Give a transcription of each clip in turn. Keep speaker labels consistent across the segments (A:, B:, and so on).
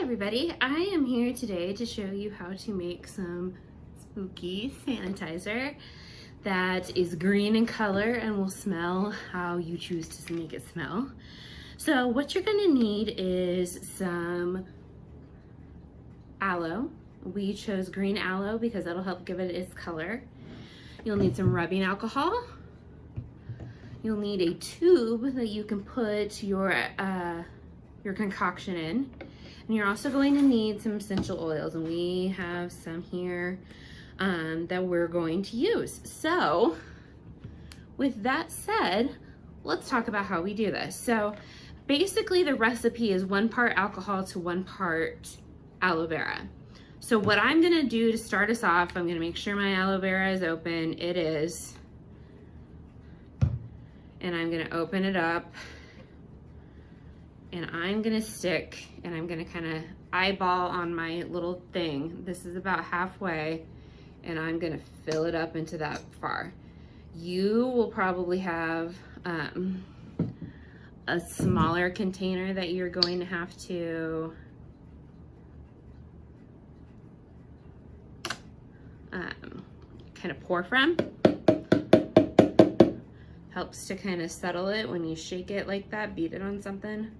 A: Hi everybody, I am here today to show you how to make some spooky sanitizer that is green in color and will smell how you choose to make it smell. So what you're gonna need is some aloe. We chose green aloe because that'll help give it its color. You'll need some rubbing alcohol. You'll need a tube that you can put your concoction in. And you're also going to need some essential oils, and we have some here that we're going to use. So with that said, let's talk about how we do this. So basically the recipe is 1 part alcohol to 1 part aloe vera. So what I'm gonna do to start us off, I'm gonna make sure my aloe vera is open. It is. And I'm gonna open it up. And I'm gonna stick, and I'm gonna kind of eyeball on my little thing. This is about halfway, and I'm gonna fill it up into that far. You will probably have a smaller container that you're going to have to kind of pour from. Helps to kind of settle it when you shake it like that, beat it on something.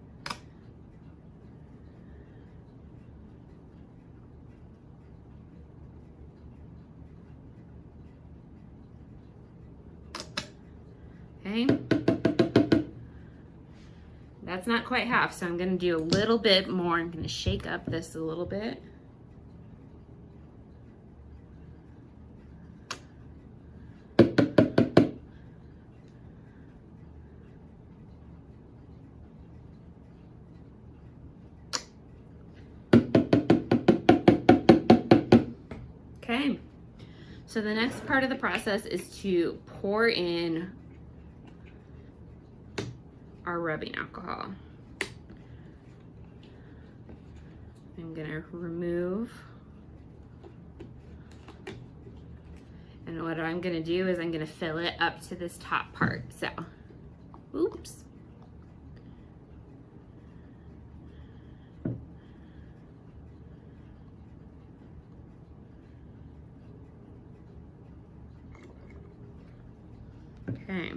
A: Okay, that's not quite half, so I'm gonna do a little bit more. I'm gonna shake up this a little bit. Okay, so the next part of the process is to pour in our rubbing alcohol. I'm gonna remove, and what I'm gonna do is I'm gonna fill it up to this top part. So, oops. Okay.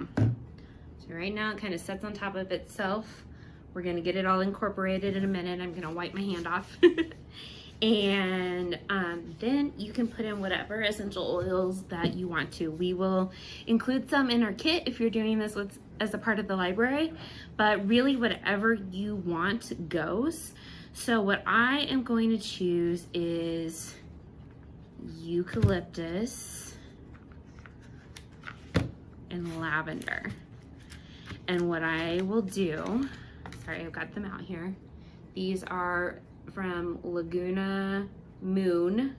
A: So right now it kind of sets on top of itself. We're gonna get it all incorporated in a minute. I'm gonna wipe my hand off. And then you can put in whatever essential oils that you want to. We will include some in our kit if you're doing this as a part of the library, but really whatever you want goes. So what I am going to choose is eucalyptus and lavender. And what I will do, sorry, I've got them out here. These are from Laguna Moon,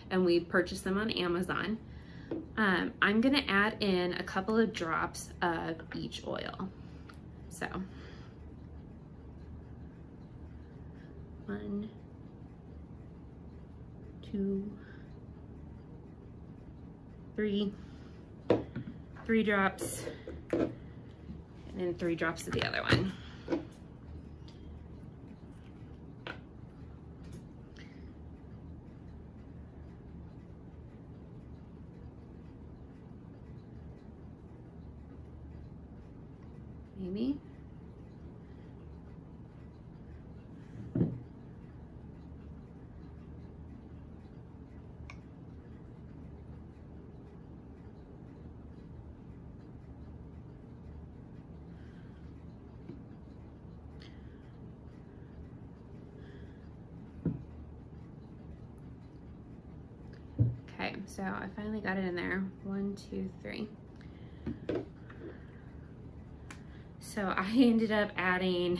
A: and we purchased them on Amazon. I'm gonna add in a couple of drops of each oil. So, 1, 2, 3 drops, and then 3 drops of the other one. Maybe. Okay, so I finally got it in there. 1, 2, 3. So I ended up adding,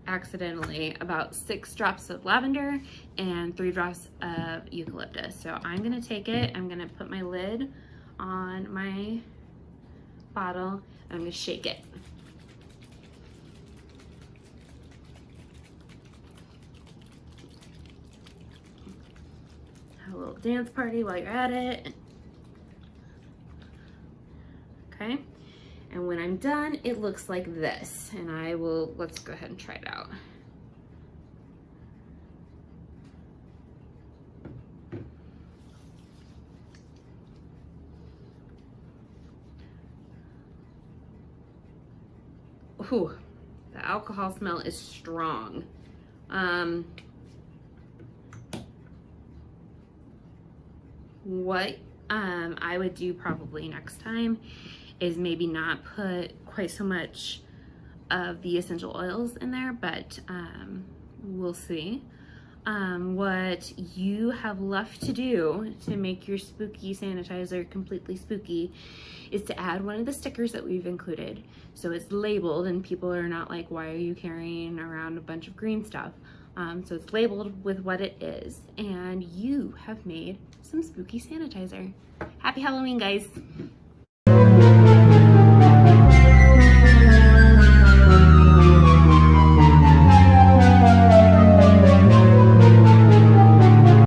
A: accidentally, about 6 drops of lavender and 3 drops of eucalyptus. So I'm gonna take it, I'm gonna put my lid on my bottle, and I'm gonna shake it. Have a little dance party while you're at it. Okay. And when I'm done, it looks like this. And let's go ahead and try it out. whew, the alcohol smell is strong. What I would do probably next time is maybe not put quite so much of the essential oils in there, but we'll see. What you have left to do to make your spooky sanitizer completely spooky is to add one of the stickers that we've included. So it's labeled and people are not like, why are you carrying around a bunch of green stuff? So it's labeled with what it is, and you have made some spooky sanitizer. Happy Halloween, guys.